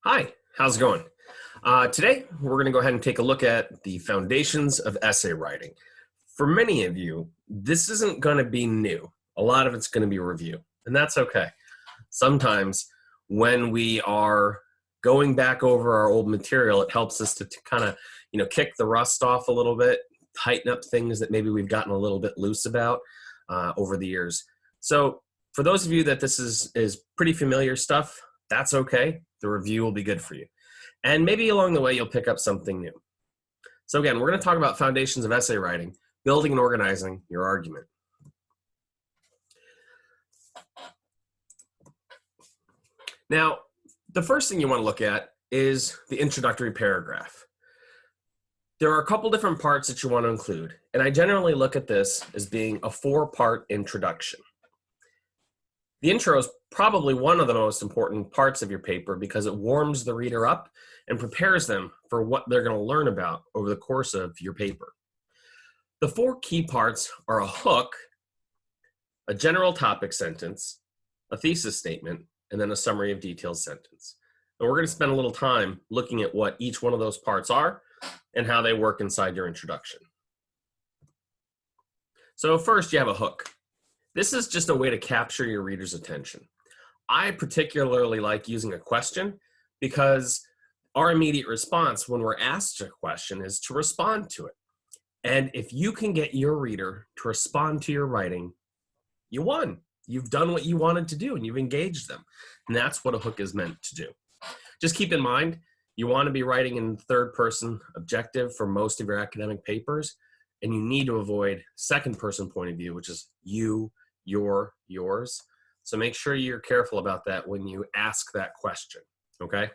Hi, how's it going? Today, we're going to go ahead and take a look at the foundations of essay writing. For many of you, this isn't going to be new. A lot of it's going to be review, and that's okay. Sometimes when we are going back over our old material, it helps us to kind of, kick the rust off a little bit, tighten up things that maybe we've gotten a little bit loose about over the years. So for those of you that this is pretty familiar stuff, that's okay. The review will be good for you. And maybe along the way, you'll pick up something new. So again, we're going to talk about foundations of essay writing, building and organizing your argument. Now, the first thing you want to look at is the introductory paragraph. There are a couple different parts that you want to include, and I generally look at this as being a 4-part introduction. The intro is probably one of the most important parts of your paper because it warms the reader up and prepares them for what they're going to learn about over the course of your paper. The 4 key parts are a hook, a general topic sentence, a thesis statement, and then a summary of details sentence. And we're going to spend a little time looking at what each one of those parts are and how they work inside your introduction. So first, you have a hook. This is just a way to capture your reader's attention. I particularly like using a question because our immediate response when we're asked a question is to respond to it. And if you can get your reader to respond to your writing, you won. You've done what you wanted to do and you've engaged them. And that's what a hook is meant to do. Just keep in mind, you want to be writing in third-person objective for most of your academic papers, and you need to avoid second-person point of view, which is you, your, yours. So make sure you're careful about that when you ask that question, okay?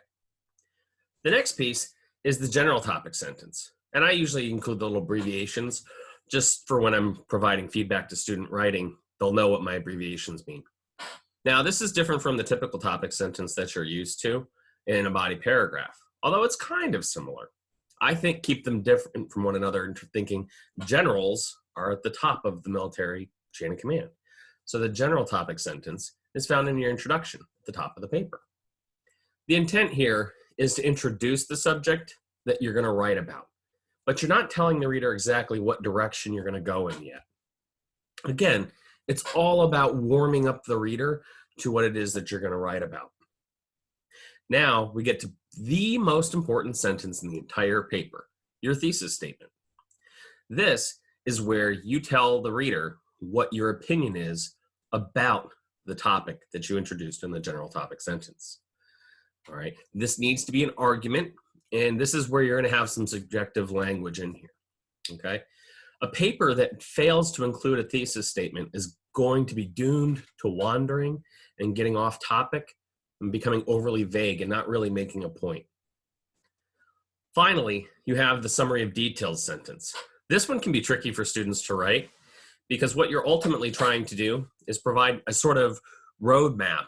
The next piece is the general topic sentence. And I usually include the little abbreviations just for when I'm providing feedback to student writing, they'll know what my abbreviations mean. Now, this is different from the typical topic sentence that you're used to in a body paragraph, although it's kind of similar. I think keep them different from one another into thinking generals are at the top of the military chain of command. So the general topic sentence is found in your introduction at the top of the paper. The intent here is to introduce the subject that you're going to write about, but you're not telling the reader exactly what direction you're going to go in yet. Again, it's all about warming up the reader to what it is that you're going to write about. Now we get to the most important sentence in the entire paper, your thesis statement. This is where you tell the reader what your opinion is about the topic that you introduced in the general topic sentence. All right, this needs to be an argument, and this is where you're going to have some subjective language in here, okay? A paper that fails to include a thesis statement is going to be doomed to wandering and getting off topic and becoming overly vague and not really making a point. Finally, you have the summary of details sentence. This one can be tricky for students to write because what you're ultimately trying to do is provide a sort of roadmap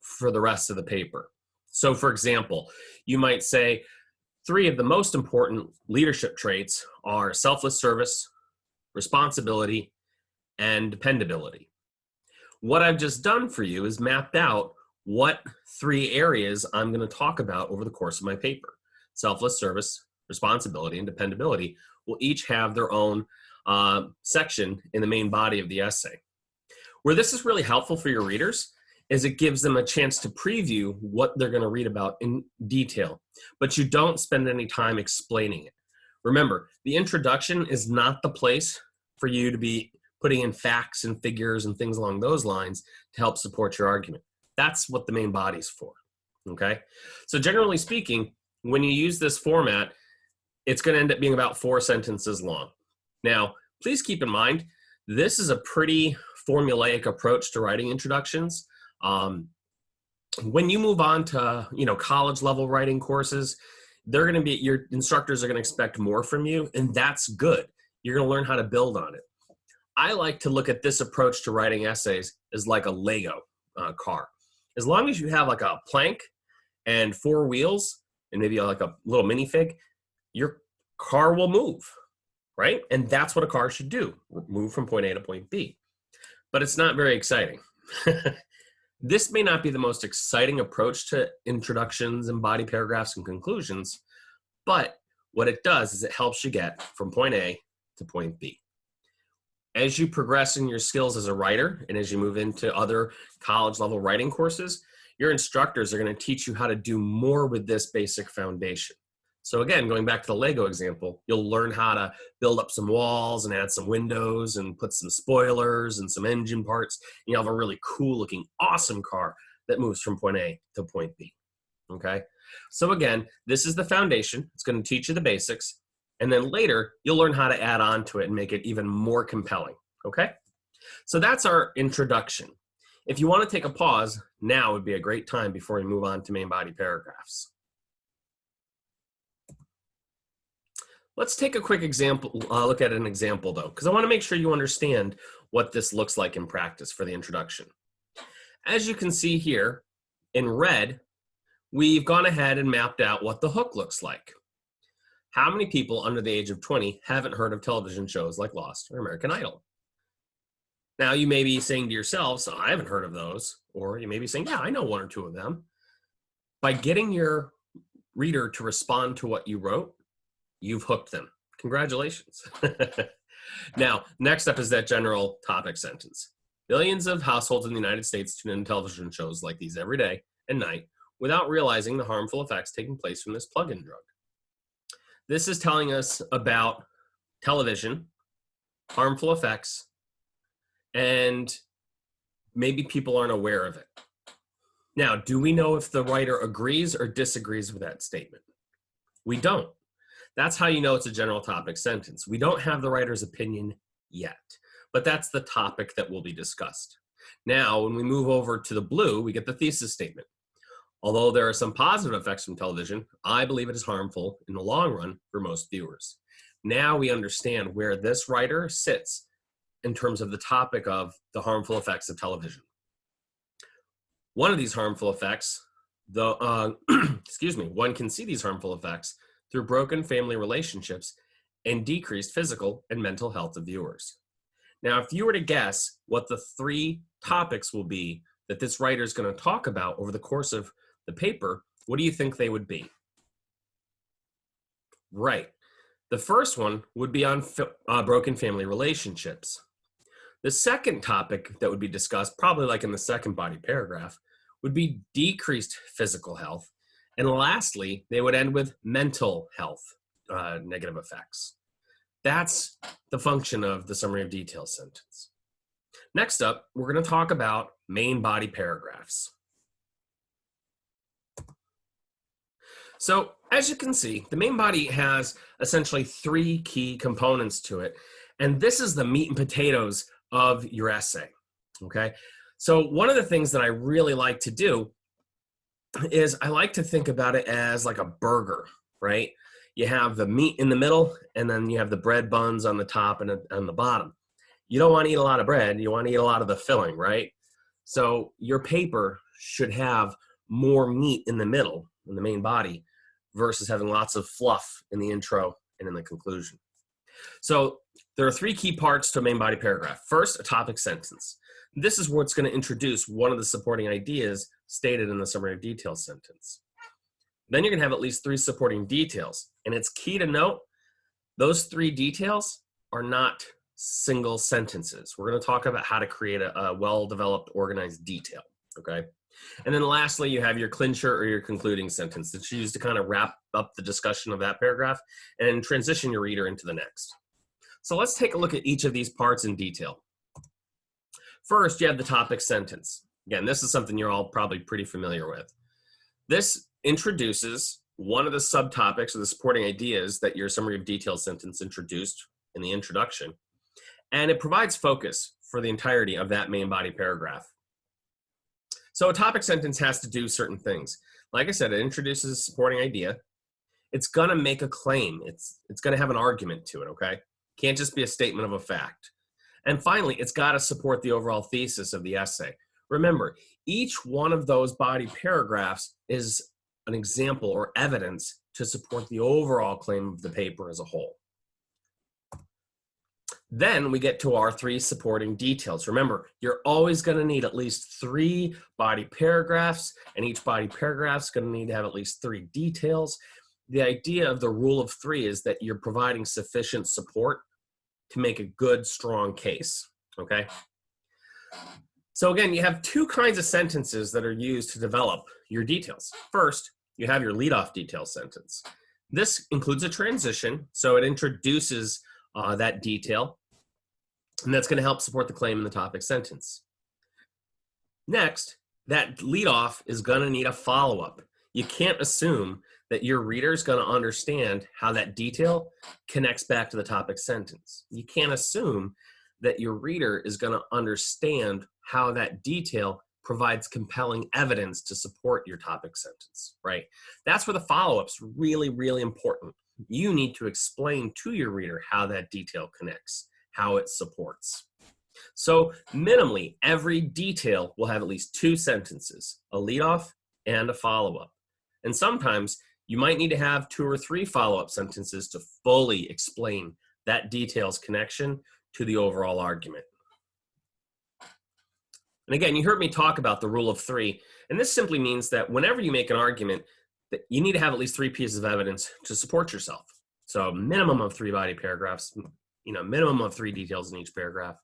for the rest of the paper. So for example, you might say 3 of the most important leadership traits are selfless service, responsibility, and dependability. What I've just done for you is mapped out what 3 areas I'm going to talk about over the course of my paper. Selfless service, responsibility, and dependability will each have their own section in the main body of the essay. Where this is really helpful for your readers is it gives them a chance to preview what they're going to read about in detail, but you don't spend any time explaining it. Remember, the introduction is not the place for you to be putting in facts and figures and things along those lines to help support your argument. That's what the main body's for, okay? So generally speaking, when you use this format, it's going to end up being about 4 sentences long. Now, please keep in mind, this is a pretty formulaic approach to writing introductions. When you move on to, college level writing courses, your instructors are going to expect more from you, and that's good. You're going to learn how to build on it. I like to look at this approach to writing essays as like a Lego car. As long as you have like a plank and 4 wheels and maybe like a little minifig, your car will move, right? And that's what a car should do, move from point A to point B. But it's not very exciting. This may not be the most exciting approach to introductions and body paragraphs and conclusions, but what it does is it helps you get from point A to point B. As you progress in your skills as a writer and as you move into other college level writing courses, your instructors are going to teach you how to do more with this basic foundation. So again, going back to the Lego example, you'll learn how to build up some walls and add some windows and put some spoilers and some engine parts. And you'll have a really cool looking, awesome car that moves from point A to point B, okay? So again, this is the foundation. It's going to teach you the basics. And then later, you'll learn how to add on to it and make it even more compelling, okay? So that's our introduction. If you want to take a pause, now would be a great time before we move on to main body paragraphs. Let's take a quick example, look at an example though, because I want to make sure you understand what this looks like in practice for the introduction. As you can see here, in red, we've gone ahead and mapped out what the hook looks like. How many people under the age of 20 haven't heard of television shows like Lost or American Idol? Now you may be saying to yourselves, I haven't heard of those. Or you may be saying, yeah, I know one or two of them. By getting your reader to respond to what you wrote, you've hooked them. Congratulations. Now, next up is that general topic sentence. Billions of households in the United States tune in television shows like these every day and night without realizing the harmful effects taking place from this plug-in drug. This is telling us about television, harmful effects, and maybe people aren't aware of it. Now, do we know if the writer agrees or disagrees with that statement? We don't. That's how you know it's a general topic sentence. We don't have the writer's opinion yet, but that's the topic that will be discussed. Now, when we move over to the blue, we get the thesis statement. Although there are some positive effects from television, I believe it is harmful in the long run for most viewers. Now we understand where this writer sits in terms of the topic of the harmful effects of television. One of these harmful effects, one can see these harmful effects through broken family relationships and decreased physical and mental health of viewers. Now, if you were to guess what the 3 topics will be that this writer is going to talk about over the course of the paper, what do you think they would be? Right. The first one would be on broken family relationships. The second topic that would be discussed, probably like in the second body paragraph, would be decreased physical health. And lastly, they would end with mental health negative effects. That's the function of the summary of details sentence. Next up, we're going to talk about main body paragraphs. So as you can see, the main body has essentially 3 key components to it. And this is the meat and potatoes of your essay, okay? So one of the things that I really like to do is I like to think about it as like a burger, right? You have the meat in the middle, and then you have the bread buns on the top and on the bottom. You don't want to eat a lot of bread, you want to eat a lot of the filling, right? So your paper should have more meat in the middle, in the main body, versus having lots of fluff in the intro and in the conclusion. So there are 3 key parts to a main body paragraph. First, a topic sentence. This is what's going to introduce one of the supporting ideas stated in the summary of details sentence. Then you're going to have at least 3 supporting details. And it's key to note, those 3 details are not single sentences. We're going to talk about how to create a well-developed, organized detail, okay? And then lastly, you have your clincher or your concluding sentence that's used to kind of wrap up the discussion of that paragraph and transition your reader into the next. So let's take a look at each of these parts in detail. First, you have the topic sentence. Again, this is something you're all probably pretty familiar with. This introduces one of the subtopics or the supporting ideas that your summary of details sentence introduced in the introduction, and it provides focus for the entirety of that main body paragraph. So a topic sentence has to do certain things. Like I said, it introduces a supporting idea. It's gonna make a claim. It's gonna have an argument to it, okay? Can't just be a statement of a fact. And finally, it's gotta support the overall thesis of the essay. Remember, each one of those body paragraphs is an example or evidence to support the overall claim of the paper as a whole. Then we get to our 3 supporting details. Remember, you're always going to need at least 3 body paragraphs, and each body paragraph is going to need to have at least 3 details. The idea of the rule of 3 is that you're providing sufficient support to make a good, strong case, okay? So again, you have 2 kinds of sentences that are used to develop your details. First, you have your lead-off detail sentence. This includes a transition, so it introduces that detail, and that's going to help support the claim in the topic sentence. Next, that lead-off is going to need a follow-up. You can't assume that your reader is going to understand how that detail connects back to the topic sentence. You can't assume that your reader is going to understand how that detail provides compelling evidence to support your topic sentence, right? That's where the follow-up's really, really important. You need to explain to your reader how that detail connects, how it supports. So minimally, every detail will have at least 2 sentences, a lead-off and a follow-up. And sometimes you might need to have 2 or 3 follow-up sentences to fully explain that detail's connection to the overall argument. And again, you heard me talk about the rule of 3, and this simply means that whenever you make an argument, that you need to have at least 3 pieces of evidence to support yourself. So minimum of 3 body paragraphs, minimum of 3 details in each paragraph.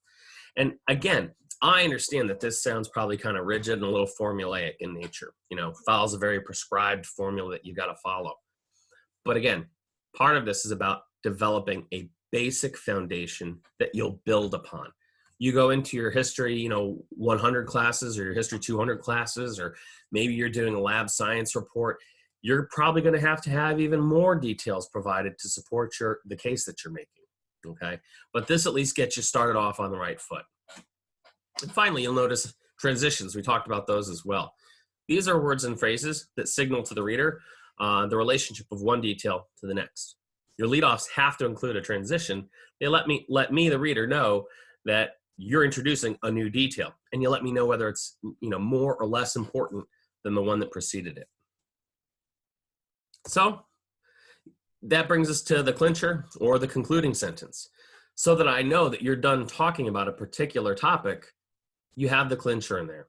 And again, I understand that this sounds probably kind of rigid and a little formulaic in nature. Follows a very prescribed formula that you got to follow. But again, part of this is about developing a basic foundation that you'll build upon. You go into your history, 100 classes or your history 200 classes, or maybe you're doing a lab science report. You're probably going to have even more details provided to support the case that you're making, okay? But this at least gets you started off on the right foot. And finally, you'll notice transitions. We talked about those as well. These are words and phrases that signal to the reader the relationship of one detail to the next. Your leadoffs have to include a transition. They let me, the reader, know that you're introducing a new detail, and you let me know whether it's more or less important than the one that preceded it. So that brings us to the clincher or the concluding sentence. So that I know that you're done talking about a particular topic, you have the clincher in there.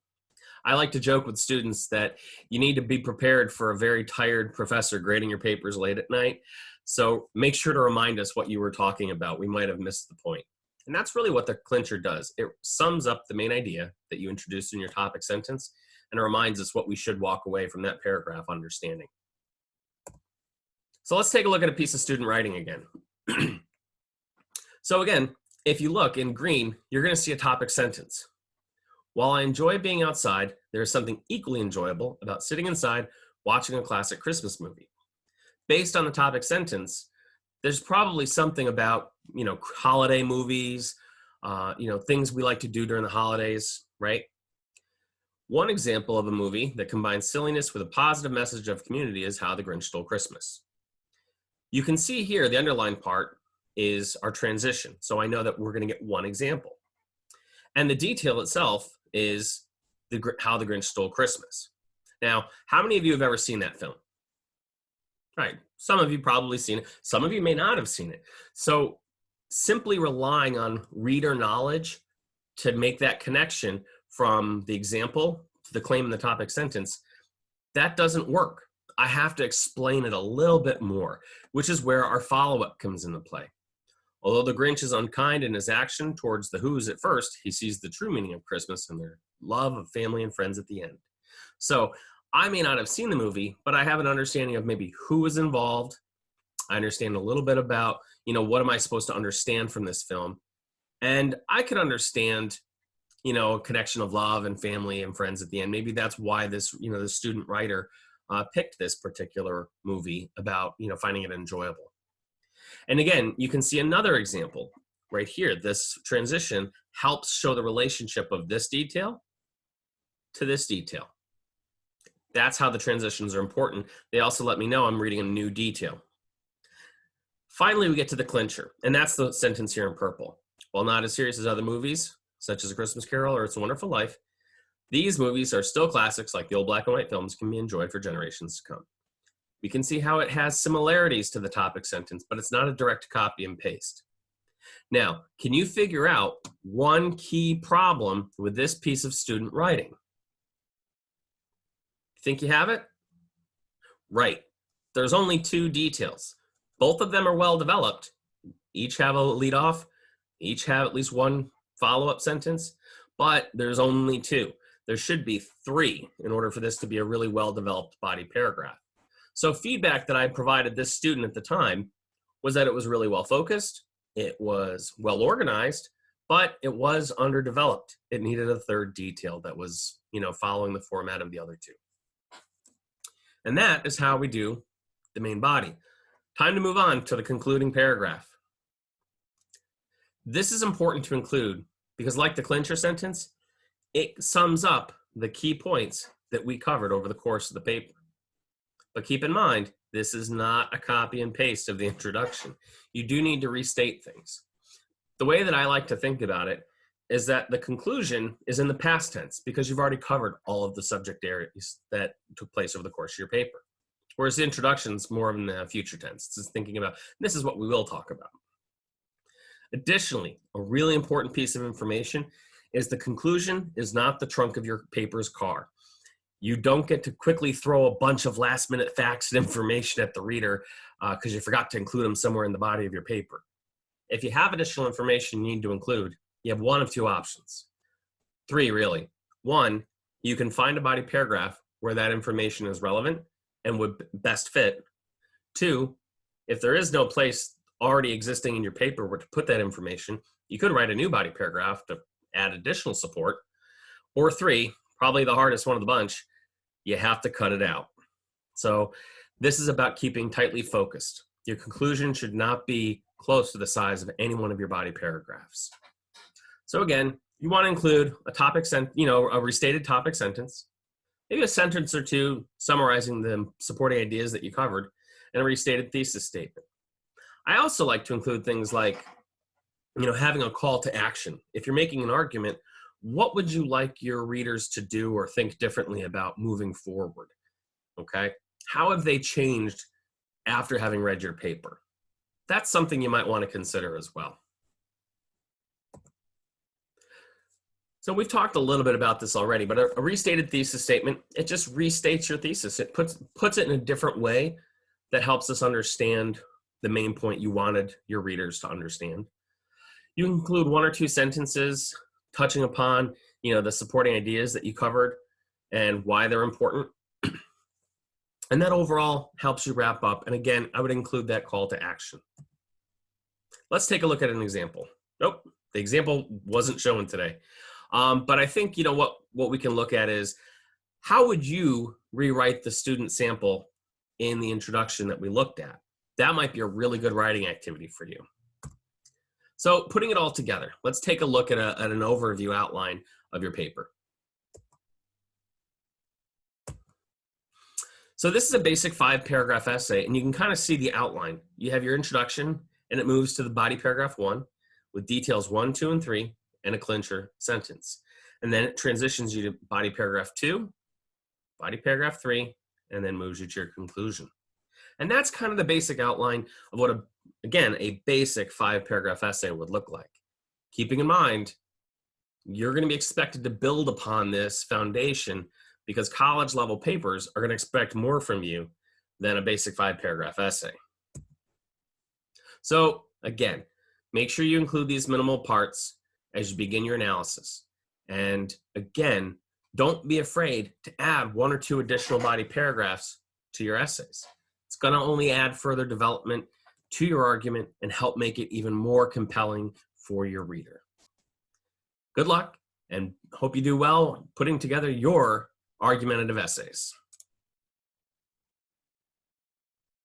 I like to joke with students that you need to be prepared for a very tired professor grading your papers late at night. So make sure to remind us what you were talking about. We might have missed the point. And that's really what the clincher does. It sums up the main idea that you introduced in your topic sentence, and it reminds us what we should walk away from that paragraph understanding. So let's take a look at a piece of student writing again. So again, if you look in green, you're going to see a topic sentence. While I enjoy being outside, there is something equally enjoyable about sitting inside watching a classic Christmas movie. Based on the topic sentence, there's probably something about, holiday movies, things we like to do during the holidays, right? One example of a movie that combines silliness with a positive message of community is How the Grinch Stole Christmas. You can see here the underlined part is our transition. So I know that we're going to get one example. And the detail itself is How the Grinch Stole Christmas. Now, how many of you have ever seen that film? Right. Some of you probably seen it. Some of you may not have seen it. So simply relying on reader knowledge to make that connection from the example to the claim in the topic sentence, that doesn't work. I have to explain it a little bit more, which is where our follow-up comes into play. Although the Grinch is unkind in his action towards the Who's at first, he sees the true meaning of Christmas and their love of family and friends at the end. So I may not have seen the movie, but I have an understanding of maybe who is involved. I understand a little bit about, what am I supposed to understand from this film? And I could understand, a connection of love and family and friends at the end. Maybe that's why this, the student writer picked this particular movie about, finding it enjoyable. And again, you can see another example right here. This transition helps show the relationship of this detail to this detail. That's how the transitions are important. They also let me know I'm reading a new detail. Finally, we get to the clincher, and that's the sentence here in purple. While not as serious as other movies, such as A Christmas Carol or It's a Wonderful Life, these movies are still classics like the old black and white films can be enjoyed for generations to come. We can see how it has similarities to the topic sentence, but it's not a direct copy and paste. Now, can you figure out one key problem with this piece of student writing? Think you have it? Right. There's only two details. Both of them are well developed. Each have a lead off, each have at least one follow-up sentence, but there's only two. There should be three in order for this to be a really well-developed body paragraph. So feedback that I provided this student at the time was that it was really well focused, it was well organized, but it was underdeveloped. It needed a third detail that was, following the format of the other two. And that is how we do the main body. Time to move on to the concluding paragraph. This is important to include because, like the clincher sentence, it sums up the key points that we covered over the course of the paper. But keep in mind, this is not a copy and paste of the introduction. You do need to restate things. The way that I like to think about it is that the conclusion is in the past tense because you've already covered all of the subject areas that took place over the course of your paper. Whereas the introduction is more in the future tense. It's just thinking about, this is what we will talk about. Additionally, a really important piece of information is the conclusion is not the trunk of your paper's car. You don't get to quickly throw a bunch of last minute facts and information at the reader because you forgot to include them somewhere in the body of your paper. If you have additional information you need to include, you have one of two options. Three, really. One, you can find a body paragraph where that information is relevant and would best fit. Two, if there is no place already existing in your paper where to put that information, you could write a new body paragraph to add additional support. Or three, probably the hardest one of the bunch, you have to cut it out. So this is about keeping tightly focused. Your conclusion should not be close to the size of any one of your body paragraphs. So again, you want to include a restated topic sentence, maybe a sentence or two summarizing the supporting ideas that you covered, and a restated thesis statement. I also like to include things like, having a call to action. If you're making an argument, what would you like your readers to do or think differently about moving forward? Okay? How have they changed after having read your paper? That's something you might want to consider as well. So we've talked a little bit about this already, but a restated thesis statement, it just restates your thesis. It puts it in a different way that helps us understand the main point you wanted your readers to understand. You include one or two sentences touching upon, the supporting ideas that you covered and why they're important. And that overall helps you wrap up. And again, I would include that call to action. Let's take a look at an example. Nope, the example wasn't shown today. But I think, what we can look at is how would you rewrite the student sample in the introduction that we looked at? That might be a really good writing activity for you. So putting it all together, let's take a look at an overview outline of your paper. So this is a basic 5-paragraph essay, and you can kind of see the outline. You have your introduction, and it moves to the body paragraph 1 with details 1, 2, and 3, and a clincher sentence. And then it transitions you to body paragraph 2, body paragraph 3, and then moves you to your conclusion. And that's kind of the basic outline of what, a basic 5-paragraph essay would look like. Keeping in mind, you're going to be expected to build upon this foundation because college level papers are going to expect more from you than a basic 5-paragraph essay. So again, make sure you include these minimal parts as you begin your analysis. And again, don't be afraid to add 1 or 2 additional body paragraphs to your essays. It's going to only add further development to your argument and help make it even more compelling for your reader. Good luck, and hope you do well putting together your argumentative essays.